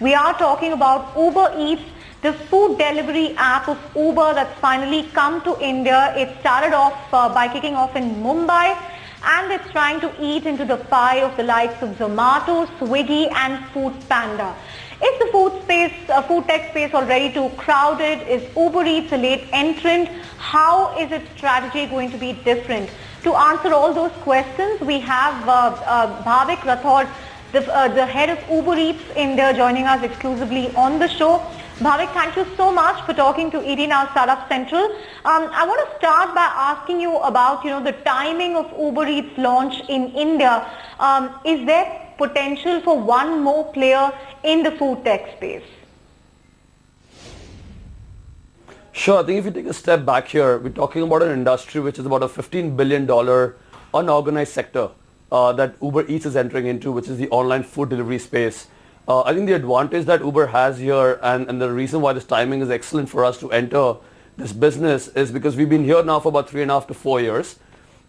We are talking about UberEATS, the food delivery app of Uber that's finally come to India. It started off by kicking off in Mumbai, and it's trying to eat into the pie of the likes of Zomato, Swiggy and Food Panda. Is the food tech space already too crowded? Is UberEATS a late entrant? How is its strategy going to be different? To answer all those questions, we have Bhavik Rathod, the head of UberEATS India, joining us exclusively on the show. Bhavik, thank you so much for talking to ED Now Startup Central. I want to start by asking you about, the timing of UberEATS launch in India. Is there potential for one more player in the food tech space? Sure. I think if you take a step back here, we're talking about an industry which is about a $15 billion unorganized sector that UberEATS is entering into, which is the online food delivery space. I think the advantage that Uber has here and the reason why this timing is excellent for us to enter this business is because we've been here now for about 3.5 to 4 years.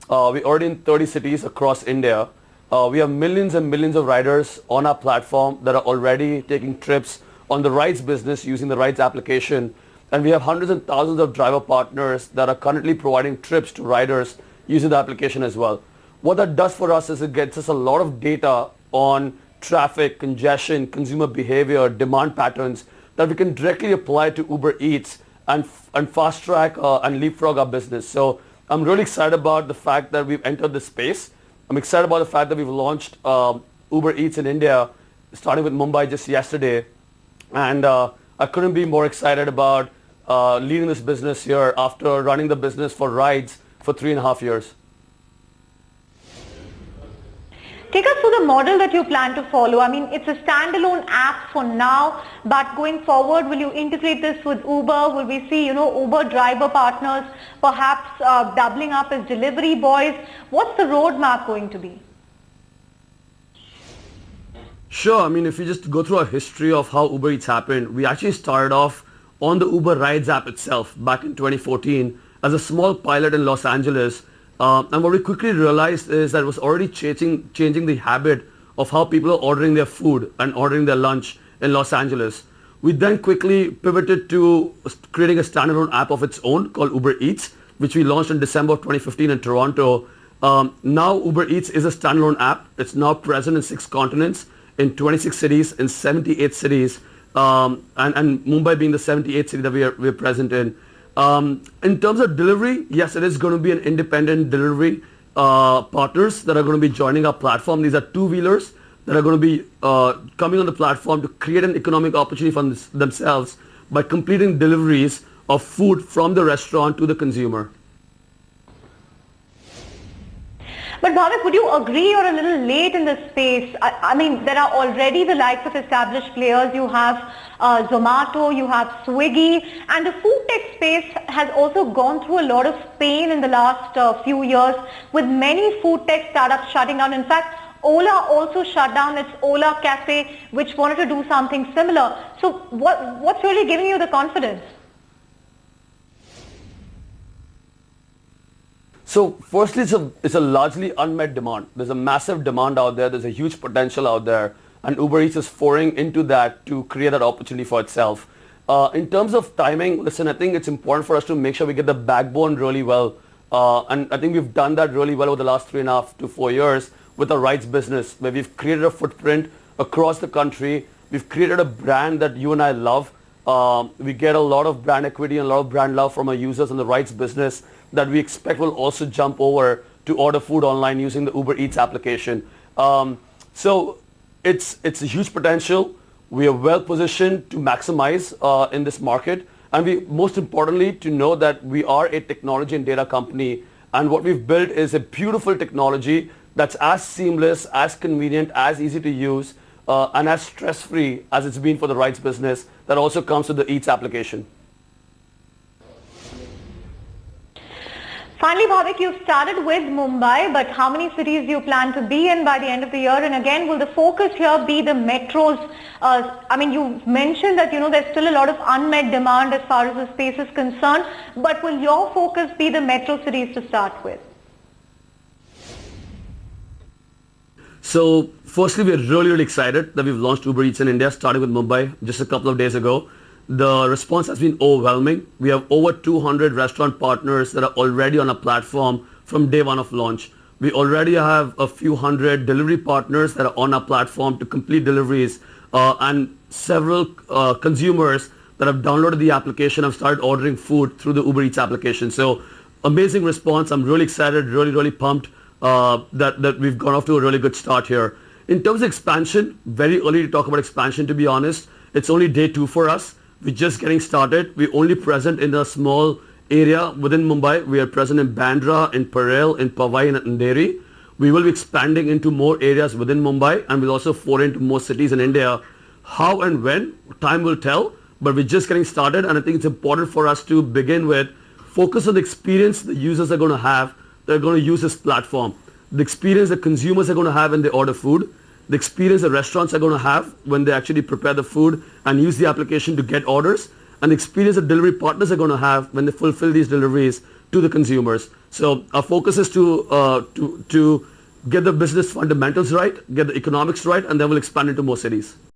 We're already in 30 cities across India. We have millions and millions of riders on our platform that are already taking trips on the rides business using the rides application. And we have hundreds and thousands of driver partners that are currently providing trips to riders using the application as well. What that does for us is it gets us a lot of data on traffic, congestion, consumer behavior, demand patterns that we can directly apply to UberEATS and fast track and leapfrog our business. So I'm really excited about the fact that we've entered this space. I'm excited about the fact that we've launched UberEATS in India, starting with Mumbai just yesterday. And I couldn't be more excited about leading this business here after running the business for rides for 3.5 years. Take us through the model that you plan to follow. I mean, it's a standalone app for now, but going forward, will you integrate this with Uber? Will we see, Uber driver partners perhaps doubling up as delivery boys? What's the roadmap going to be? Sure. I mean, if you just go through a history of how UberEATS happened, we actually started off on the Uber Rides app itself back in 2014 as a small pilot in Los Angeles. And what we quickly realized is that it was already changing the habit of how people are ordering their food and ordering their lunch in Los Angeles. We then quickly pivoted to creating a standalone app of its own called UberEATS, which we launched in December of 2015 in Toronto. Now UberEATS is a standalone app. It's now present in 6 continents, in 26 cities, in 78 cities, and Mumbai being the 78th city that we're present in. In terms of delivery, yes, it is going to be an independent delivery partners that are going to be joining our platform. These are two-wheelers that are going to be coming on the platform to create an economic opportunity for themselves by completing deliveries of food from the restaurant to the consumer. But Bhavik, would you agree you're a little late in this space? I mean, there are already the likes of established players. You have Zomato, you have Swiggy, and the food tech space has also gone through a lot of pain in the last few years, with many food tech startups shutting down. In fact, Ola also shut down its Ola Cafe, which wanted to do something similar. So what's really giving you the confidence? So firstly, it's a largely unmet demand. There's a massive demand out there. There's a huge potential out there. And UberEATS is pouring into that to create that opportunity for itself. In terms of timing, listen, I think it's important for us to make sure we get the backbone really well. And I think we've done that really well over the last 3.5 to 4 years with our rides business, where we've created a footprint across the country. We've created a brand that you and I love. We get a lot of brand equity and a lot of brand love from our users in the rides business that we expect will also jump over to order food online using the UberEATS application. So it's a huge potential. We are well positioned to maximize in this market. And we, most importantly, to know that we are a technology and data company. And what we've built is a beautiful technology that's as seamless, as convenient, as easy to use, and as stress-free as it's been for the rides business that also comes with the Eats application. Finally, Bhavik, you've started with Mumbai, but how many cities do you plan to be in by the end of the year? And again, will the focus here be the metros? I mean, you mentioned that, there's still a lot of unmet demand as far as the space is concerned, but will your focus be the metro cities to start with? So firstly, we're really excited that we've launched Uber Eats in India, starting with Mumbai just a couple of days ago. The response has been overwhelming. We have over 200 restaurant partners that are already on our platform from day one of launch. We already have a few hundred delivery partners that are on our platform to complete deliveries, and several consumers that have downloaded the application have started ordering food through the Uber Eats application. So amazing response. I'm really excited, really pumped that we've gone off to a really good start here. In terms of expansion, very early to talk about expansion, to be honest. It's only day 2 for us. We're just getting started. We're only present in a small area within Mumbai. We are present in Bandra, in Parel, in Powai, and Andheri. We will be expanding into more areas within Mumbai, and we'll also foray into more cities in India. How and when, time will tell, but we're just getting started, and I think it's important for us to begin with focus on the experience the users are going to have that are going to use this platform, the experience the consumers are going to have when they order food, the experience the restaurants are going to have when they actually prepare the food and use the application to get orders, and the experience the delivery partners are going to have when they fulfill these deliveries to the consumers. So our focus is to get the business fundamentals right, get the economics right, and then we'll expand into more cities.